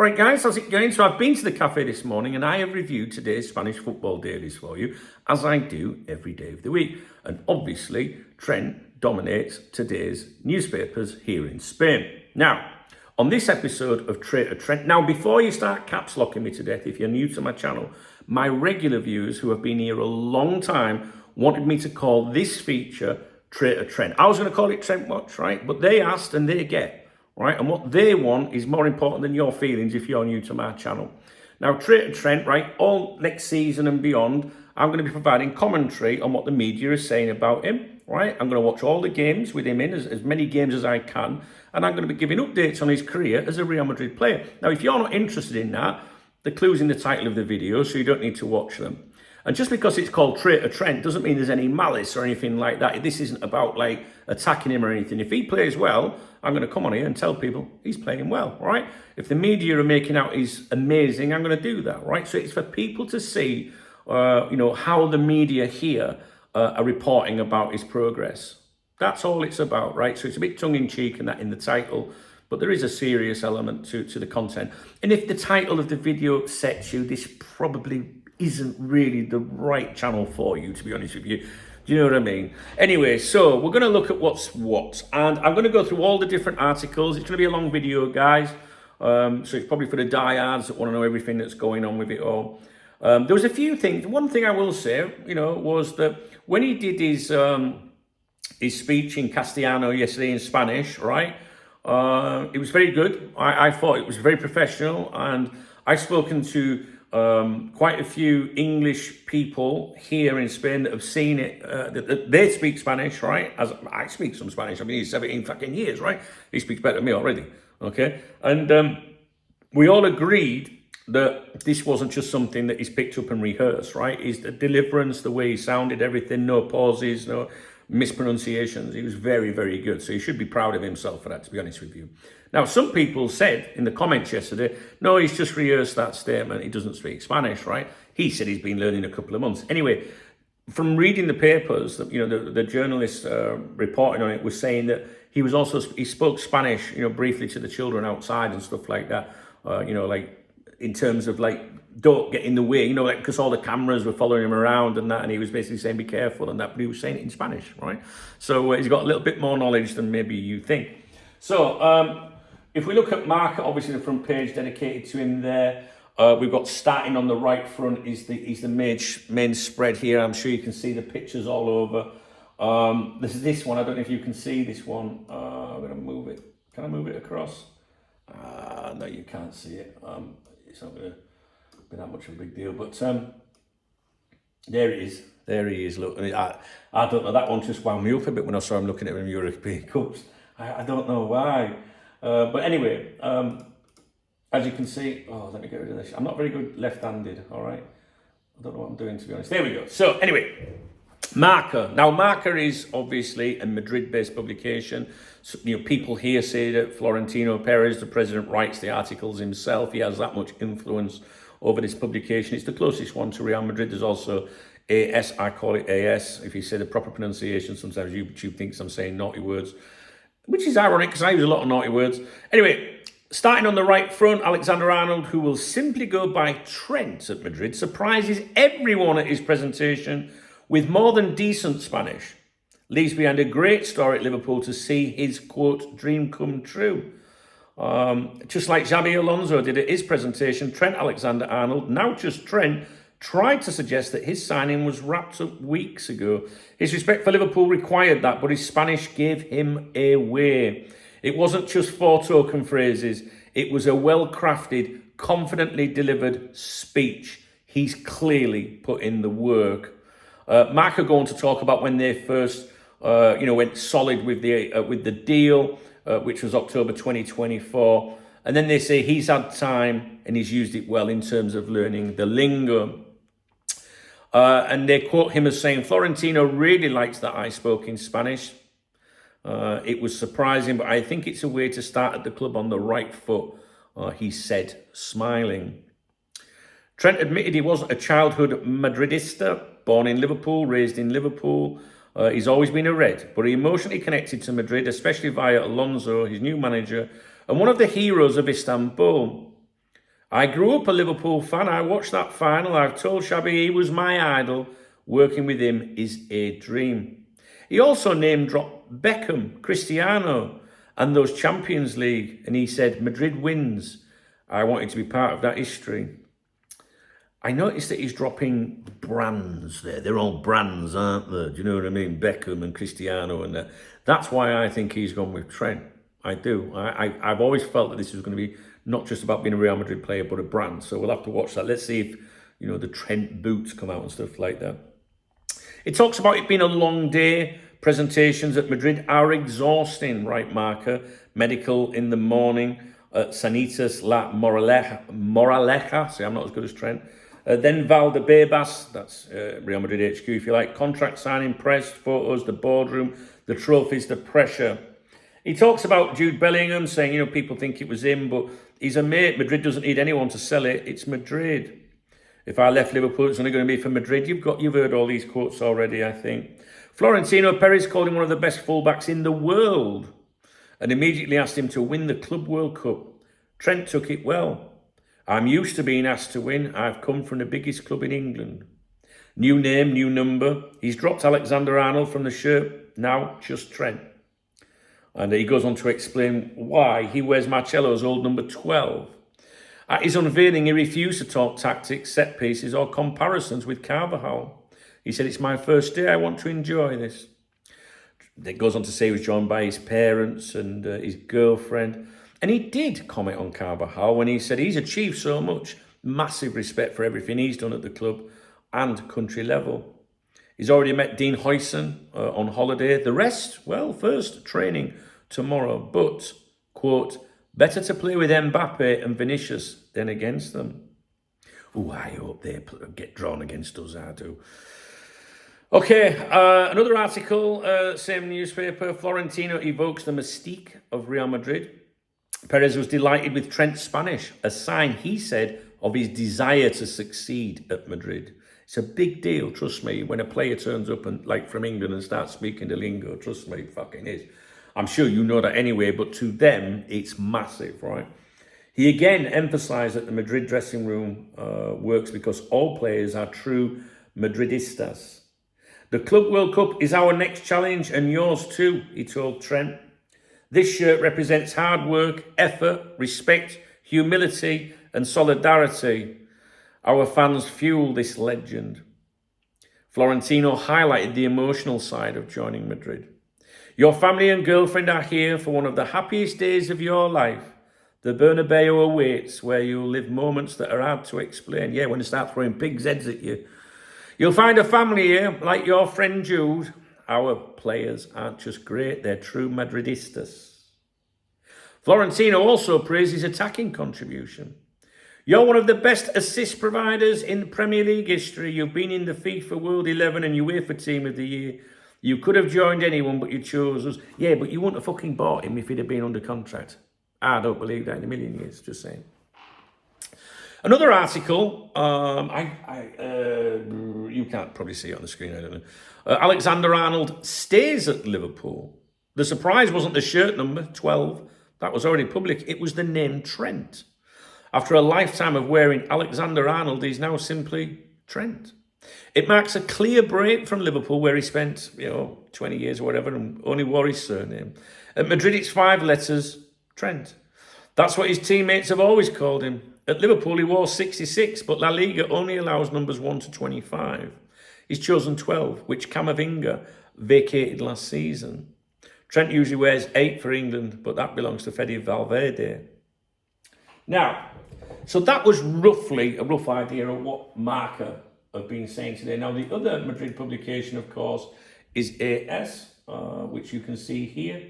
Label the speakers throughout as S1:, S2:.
S1: All right, guys, how's it going? So I've been to the cafe this morning and I have reviewed today's Spanish football dailies for you, as I do every day of the week. And obviously, Trent dominates today's newspapers here in Spain. Now, on this episode of Traitor Trent, now before you start caps locking me to death, if you're new to my channel, my regular viewers who have been here a long time wanted me to call this feature Traitor Trent. I was going to call it Trent Watch, right? But they asked and they get. Right, and what they want is more important than your feelings if you're new to my channel. Now, Traitor Trent, right, all next season and beyond, I'm going to be providing commentary on what the media is saying about him, right? I'm going to watch all the games with him in, as many games as I can, and I'm going to be giving updates on his career as a Real Madrid player. Now, if you're not interested in that, the clue's in the title of the video, so you don't need to watch them. And just because it's called Traitor Trent doesn't mean there's any malice or anything like that. This isn't about like attacking him or anything. If he plays well, I'm going to come on here and tell people he's playing well, right? If the media are making out he's amazing, I'm going to do that, right? So it's for people to see, how the media here are reporting about his progress. That's all it's about, right? So it's a bit tongue-in-cheek and that in the title, but there is a serious element to the content. And if the title of the video sets you, this probably isn't really the right channel for you, to be honest with you. Do you know what I mean? Anyway, so we're going to look at what's what. And I'm going to go through all the different articles. It's going to be a long video, guys. So it's probably for the diehards that want to know everything that's going on with it all. There was a few things. One thing I will say, was that when he did his speech in Castellano yesterday in Spanish, right? It was very good. I thought it was very professional. And I've spoken to quite a few English people here in Spain that have seen it, that they speak Spanish, right? As I speak some Spanish. I mean, he's 17 fucking years, right? He speaks better than me already, okay? And we all agreed that this wasn't just something that he's picked up and rehearsed, right? His deliverance, the way he sounded, everything, no pauses, no mispronunciations. He was very, very good. So he should be proud of himself for that, to be honest with you. Now, some people said in the comments yesterday, no, he's just rehearsed that statement. He doesn't speak Spanish, right? He said he's been learning a couple of months. Anyway, from reading the papers, the journalist reporting on it was saying that he spoke Spanish, briefly to the children outside and stuff like that. In terms of don't get in the way, because all the cameras were following him around and that, and he was basically saying, be careful and that, but he was saying it in Spanish, right? So he's got a little bit more knowledge than maybe you think. So if we look at Marca, obviously the front page dedicated to him there. We've got starting on the right front is the main spread here. I'm sure you can see the pictures all over. This is this one. I don't know if you can see this one. I'm going to move it. Can I move it across? No, you can't see it. It's not going to be that much of a big deal, but there it is. There he is. Look, I don't know. That one just wound me up a bit when I saw him looking at him in European Cups. I don't know why. But anyway, as you can see, let me get rid of this. I'm not very good left-handed, all right? I don't know what I'm doing, to be honest. There we go. So anyway, Marca. Now, Marca is obviously a Madrid-based publication. So, people here say that Florentino Perez, the president, writes the articles himself. He has that much influence over this publication. It's the closest one to Real Madrid. There's also AS. I call it AS. If you say the proper pronunciation, sometimes YouTube thinks I'm saying naughty words, which is ironic because I use a lot of naughty words. Anyway, starting on the right front, Alexander-Arnold, who will simply go by Trent at Madrid, surprises everyone at his presentation with more than decent Spanish. Leaves behind a great story at Liverpool to see his, quote, dream come true. Just like Xabi Alonso did at his presentation, Trent Alexander-Arnold, now just Trent, tried to suggest that his signing was wrapped up weeks ago. His respect for Liverpool required that, but his Spanish gave him away. It wasn't just 4 token phrases. It was a well-crafted, confidently delivered speech. He's clearly put in the work. Mark are going to talk about when they first, went solid with the deal, which was October 2024. And then they say he's had time and he's used it well in terms of learning the lingo. And they quote him as saying, Florentino really likes that I spoke in Spanish. It was surprising, but I think it's a way to start at the club on the right foot, he said, smiling. Trent admitted he wasn't a childhood Madridista, born in Liverpool, raised in Liverpool. He's always been a Red, but he emotionally connected to Madrid, especially via Alonso, his new manager, and one of the heroes of Istanbul. I grew up a Liverpool fan. I watched that final. I've told Shabby he was my idol. Working with him is a dream. He also name-dropped Beckham, Cristiano, and those Champions League. And he said, Madrid wins. I wanted to be part of that history. I noticed that he's dropping brands there. They're all brands, aren't they? Do you know what I mean? Beckham and Cristiano. And that's why I think he's gone with Trent. I do. I've always felt that this is going to be not just about being a Real Madrid player, but a brand. So we'll have to watch that. Let's see if, the Trent boots come out and stuff like that. It talks about it being a long day. Presentations at Madrid are exhausting, right, Marker? Medical in the morning at Sanitas La Moraleja. See, I'm not as good as Trent. Then Valdebebas, that's Real Madrid HQ, if you like. Contract signing, press, photos, the boardroom, the trophies, the pressure. He talks about Jude Bellingham, saying, people think it was him, but he's a mate. Madrid doesn't need anyone to sell it. It's Madrid. If I left Liverpool, it's only going to be for Madrid. You've heard all these quotes already, I think. Florentino Perez called him one of the best fullbacks in the world and immediately asked him to win the Club World Cup. Trent took it well. I'm used to being asked to win. I've come from the biggest club in England. New name, new number. He's dropped Alexander-Arnold from the shirt. Now just Trent. And he goes on to explain why he wears Marcelo's old number 12. At his unveiling, he refused to talk tactics, set pieces, or comparisons with Carvajal. He said, it's my first day, I want to enjoy this. It goes on to say he was joined by his parents and his girlfriend. And he did comment on Carvajal when he said he's achieved so much. Massive respect for everything he's done at the club and country level. He's already met Dean Huijsen on holiday. The rest, well, first training tomorrow. But, quote, better to play with Mbappe and Vinicius than against them. Oh, I hope they get drawn against us, I do. Okay, another article, same newspaper. Florentino evokes the mystique of Real Madrid. Perez was delighted with Trent's Spanish, a sign, he said, of his desire to succeed at Madrid. It's a big deal, trust me, when a player turns up and from England and starts speaking the lingo. Trust me, it fucking is. I'm sure you know that anyway, but to them, it's massive, right? He again emphasised that the Madrid dressing room works because all players are true Madridistas. The Club World Cup is our next challenge and yours too, he told Trent. This shirt represents hard work, effort, respect, humility and solidarity. Our fans fuel this legend. Florentino highlighted the emotional side of joining Madrid. Your family and girlfriend are here for one of the happiest days of your life. The Bernabeu awaits, where you'll live moments that are hard to explain. Yeah, when they start throwing pigs' heads at you. You'll find a family here, like your friend Jude. Our players aren't just great, they're true Madridistas. Florentino also praised his attacking contribution. You're one of the best assist providers in Premier League history. You've been in the FIFA World 11 and UEFA Team of the Year. You could have joined anyone, but you chose us. Yeah, but you wouldn't have fucking bought him if he'd have been under contract. I don't believe that in a million years, just saying. Another article, you can't probably see it on the screen, I don't know. Alexander-Arnold stays at Liverpool. The surprise wasn't the shirt number, 12. That was already public. It was the name Trent. After a lifetime of wearing Alexander-Arnold, he's now simply Trent. It marks a clear break from Liverpool, where he spent, 20 years or whatever, and only wore his surname. At Madrid, it's 5 letters, Trent. That's what his teammates have always called him. At Liverpool, he wore 66, but La Liga only allows numbers 1 to 25. He's chosen 12, which Camavinga vacated last season. Trent usually wears 8 for England, but that belongs to Fede Valverde. Now, so that was roughly a rough idea of what Marca have been saying today. Now, the other Madrid publication, of course, is AS, which you can see here.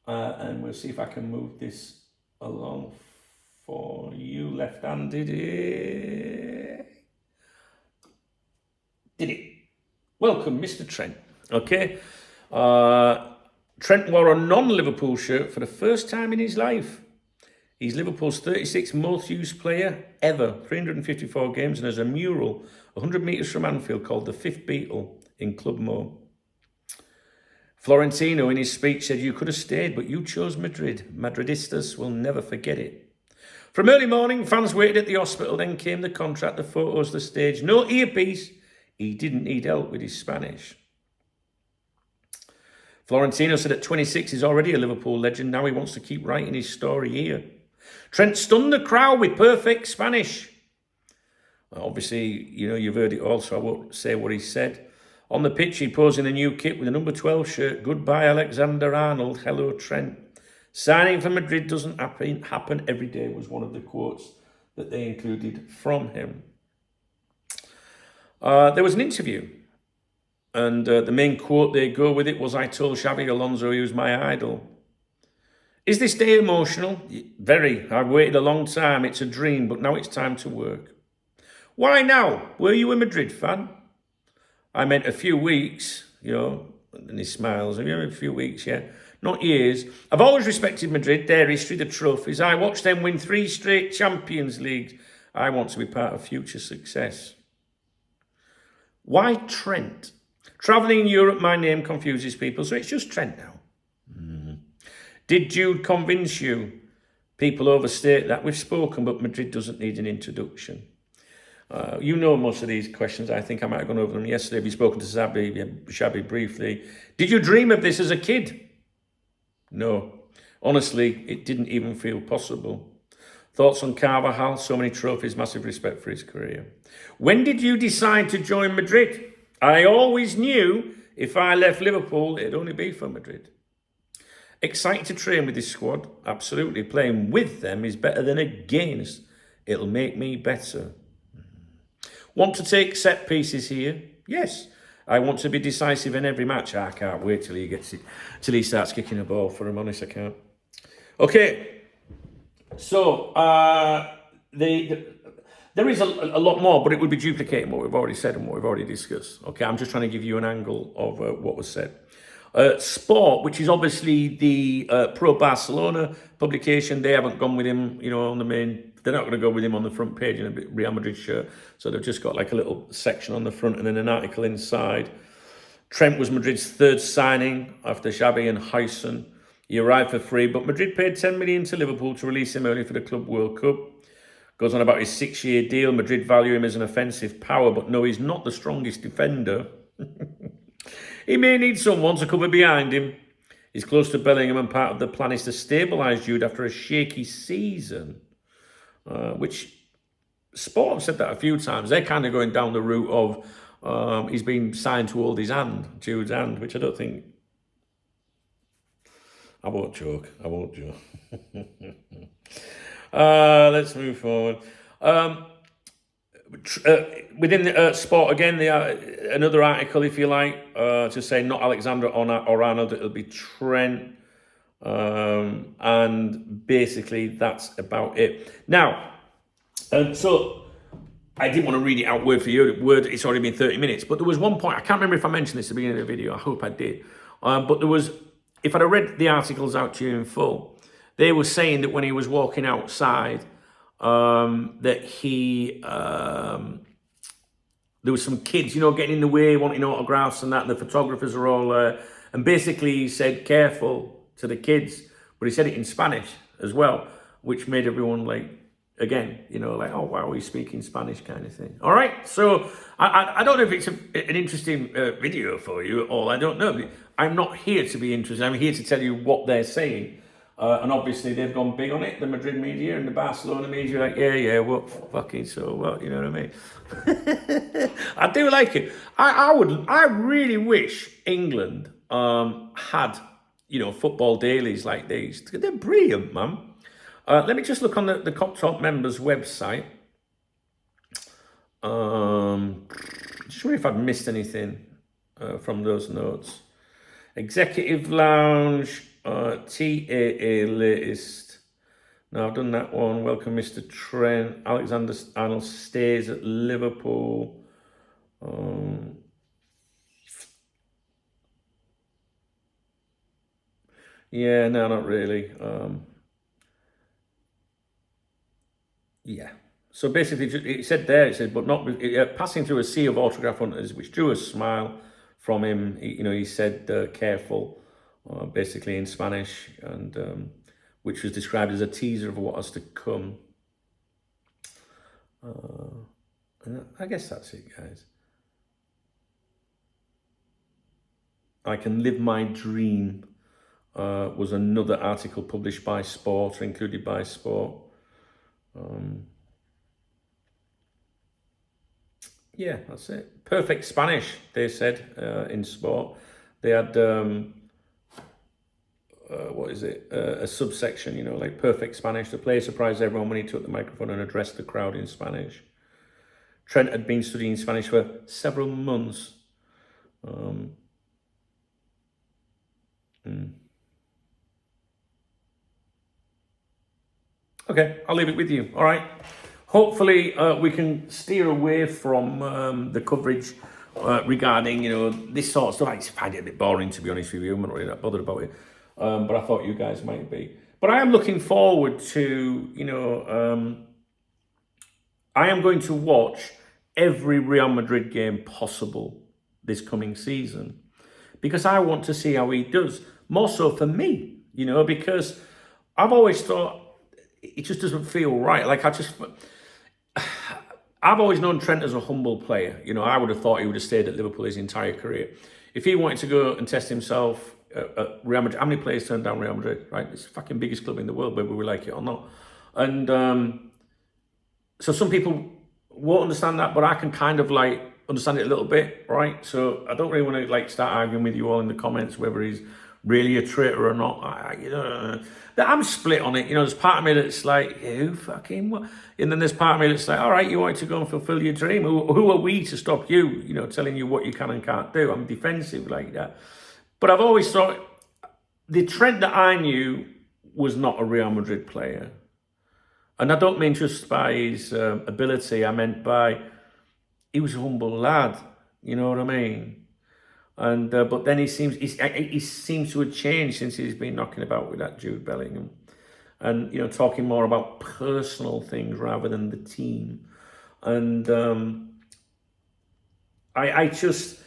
S1: And we'll see if I can move this along for you, left-handed. Did it? Welcome, Mr. Trent. Okay. Trent wore a non-Liverpool shirt for the first time in his life. He's Liverpool's 36th most used player ever, 354 games, and has a mural 100 metres from Anfield called the Fifth Beatle in Club Mo. Florentino in his speech said, you could have stayed, but you chose Madrid. Madridistas will never forget it. From early morning, fans waited at the hospital, then came the contract, the photos, the stage. No earpiece. He didn't need help with his Spanish. Florentino said at 26 he's already a Liverpool legend. Now he wants to keep writing his story here. Trent stunned the crowd with perfect Spanish. Obviously, you've heard it all, so I won't say what he said. On the pitch, he posed in a new kit with a number 12 shirt. Goodbye, Alexander-Arnold. Hello, Trent. Signing for Madrid doesn't happen every day was one of the quotes that they included from him. There was an interview, and the main quote they go with it was, I told Xabi Alonso he was my idol. Is this day emotional? Very. I've waited a long time. It's a dream, but now it's time to work. Why now? Were you a Madrid fan? I meant a few weeks, and he smiles. A few weeks, yeah. Not years. I've always respected Madrid, their history, the trophies. I watched them win 3 straight Champions Leagues. I want to be part of future success. Why Trent? Travelling in Europe, my name confuses people, so it's just Trent now. Did Jude convince you? People overstate that. We've spoken, but Madrid doesn't need an introduction. Most of these questions. I think I might have gone over them yesterday. Have you spoken to Xabi briefly? Did you dream of this as a kid? No. Honestly, it didn't even feel possible. Thoughts on Carvajal? So many trophies, massive respect for his career. When did you decide to join Madrid? I always knew if I left Liverpool, it'd only be for Madrid. Excited to train with this squad? Absolutely. Playing with them is better than against. It'll make me better. Want to take set pieces here? Yes. I want to be decisive in every match. I can't wait till he starts kicking a ball. For him, honest, I can't. Okay. So there is a lot more, but it would be duplicating what we've already said and what we've already discussed. Okay, I'm just trying to give you an angle of what was said. Sport, which is obviously the Pro Barcelona publication, they haven't gone with him, on the main. They're not going to go with him on the front page in a Real Madrid shirt. So they've just got like a little section on the front and then an article inside. Trent was Madrid's 3rd signing after Xabi and Huyson. He arrived for free, but Madrid paid 10 million to Liverpool to release him early for the Club World Cup. Goes on about his 6-year deal. Madrid value him as an offensive power, but no, he's not the strongest defender. He may need someone to cover behind him. He's close to Bellingham, and part of the plan is to stabilise Jude after a shaky season. Which Sport have said that a few times. They're kind of going down the route of he's been signed to hold his hand, Jude's hand, which I don't think. I won't joke. Let's move forward. Within Sport again, another article, if you like, to say not Alexander or Arnold, it'll be Trent. And basically that's about it. Now, so I didn't want to read it out word for word. It's already been 30 minutes, but there was one point, I can't remember if I mentioned this at the beginning of the video. I hope I did. But there was, if I'd have read the articles out to you in full, they were saying that when he was walking outside, that he, there was some kids, getting in the way, wanting autographs and that. The photographers are all, and basically he said, careful to the kids, but he said it in Spanish as well, which made everyone again, oh wow, he's speaking Spanish kind of thing. All right, so I don't know if it's an interesting video for you at all. I don't know. I'm not here to be interested. I'm here to tell you what they're saying. And obviously they've gone big on it, the Madrid media and the Barcelona media, yeah, what fucking so what, you know what I mean? I do like it. I really wish England had, football dailies like these. They're brilliant, man. Let me just look on the Cop Talk members website. Just wondering if I've missed anything from those notes. Executive Lounge, TAA latest. No, I've done that one. Welcome, Mr. Trent. Alexander-Arnold stays at Liverpool. Yeah, no, not really. Yeah. So basically, it said, but not passing through a sea of autograph hunters, which drew a smile from him. He said, careful, basically in Spanish, and which was described as a teaser of what was to come. And I guess that's it, guys. I Can Live My Dream was another article published by Sport, or included by Sport. Yeah, that's it. Perfect Spanish, they said in Sport. They had, what is it, a subsection, like Perfect Spanish. The player surprised everyone when he took the microphone and addressed the crowd in Spanish. Trent had been studying Spanish for several months. Okay, I'll leave it with you. All right. Hopefully, we can steer away from the coverage regarding, this sort of stuff. I find it a bit boring, to be honest with you. I'm not really that bothered about it. But I thought you guys might be. But I am looking forward to, I am going to watch every Real Madrid game possible this coming season, because I want to see how he does. More so for me, because I've always thought it just doesn't feel right. Like I've always known Trent as a humble player. I would have thought he would have stayed at Liverpool his entire career. If he wanted to go and test himself at Real Madrid, how many players turned down Real Madrid, right? It's the fucking biggest club in the world, whether we like it or not. And so some people won't understand that, but I can kind of understand it a little bit, right? So I don't really want to start arguing with you all in the comments whether he's really a traitor or not. I'm split on it. There's part of me that's like, who fucking what? And then there's part of me that's like, all right, you want to go and fulfill your dream. Who are we to stop you, telling you what you can and can't do? I'm defensive like that. But I've always thought the Trent that I knew was not a Real Madrid player. And I don't mean just by his ability. I meant by, he was a humble lad. You know what I mean? And but then he seems to have changed since he's been knocking about with that Jude Bellingham, and talking more about personal things rather than the team. And I just,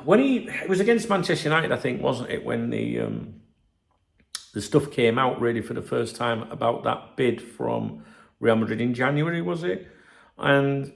S1: when it was against Manchester United, I think, wasn't it, when the stuff came out really for the first time about that bid from Real Madrid in January, was it? And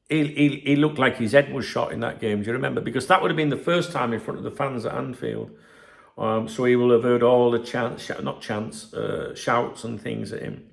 S1: he looked like his head was shot in that game. Do you remember? Because that would have been the first time in front of the fans at Anfield. So he will have heard all the shouts and things at him.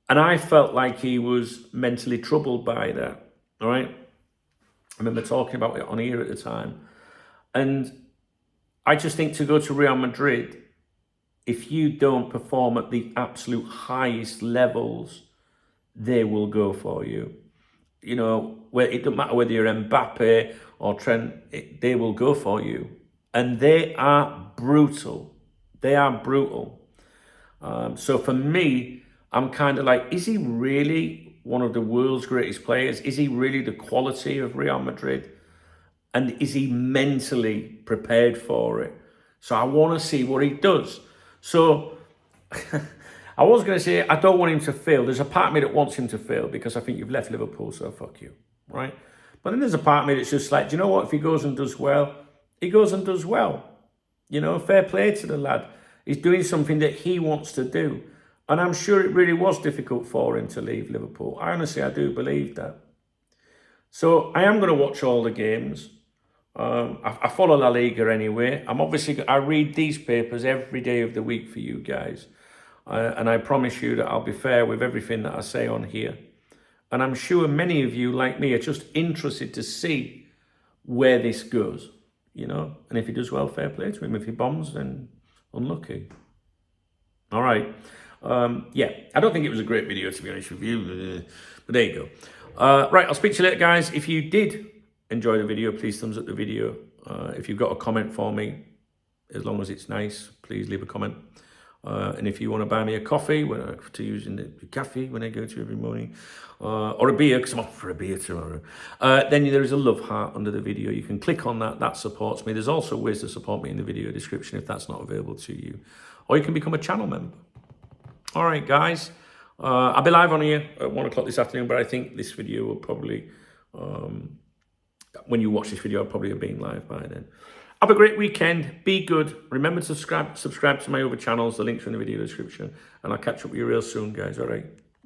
S1: And I felt like he was mentally troubled by that. All right? I remember talking about it on here at the time. And I just think to go to Real Madrid, if you don't perform at the absolute highest levels, they will go for you. Where it doesn't matter whether you're Mbappe or Trent, they will go for you. And they are brutal. They are brutal. So for me, I'm kind of like, is he really one of the world's greatest players? Is he really the quality of Real Madrid? And is he mentally prepared for it? So I want to see what he does. So I was going to say, I don't want him to fail. There's a part of me that wants him to fail because I think you've left Liverpool, so fuck you, right? But then there's a part of me that's just like, do you know what? If he goes and does well, he goes and does well. Fair play to the lad. He's doing something that he wants to do. And I'm sure it really was difficult for him to leave Liverpool. I do believe that. So I am going to watch all the games. I follow La Liga anyway. I read these papers every day of the week for you guys. And I promise you that I'll be fair with everything that I say on here. And I'm sure many of you, like me, are just interested to see where this goes, And if he does well, fair play to him. If he bombs, then unlucky. All right. I don't think it was a great video, to be honest with you. But there you go. Right, I'll speak to you later, guys. If you did enjoy the video, please thumbs up the video. If you've got a comment for me, as long as it's nice, please leave a comment. And if you want to buy me a coffee, to use in the cafe when I go to every morning, or a beer, because I'm off for a beer tomorrow, then there is a love heart under the video. You can click on that. That supports me. There's also ways to support me in the video description if that's not available to you. Or you can become a channel member. All right, guys. I'll be live on here at 1 o'clock this afternoon, but I think this video will probably, when you watch this video, I'll probably have been live by then. Have a great weekend. Be good. Remember to subscribe to my other channels. The links are in the video description. And I'll catch up with you real soon, guys. All right.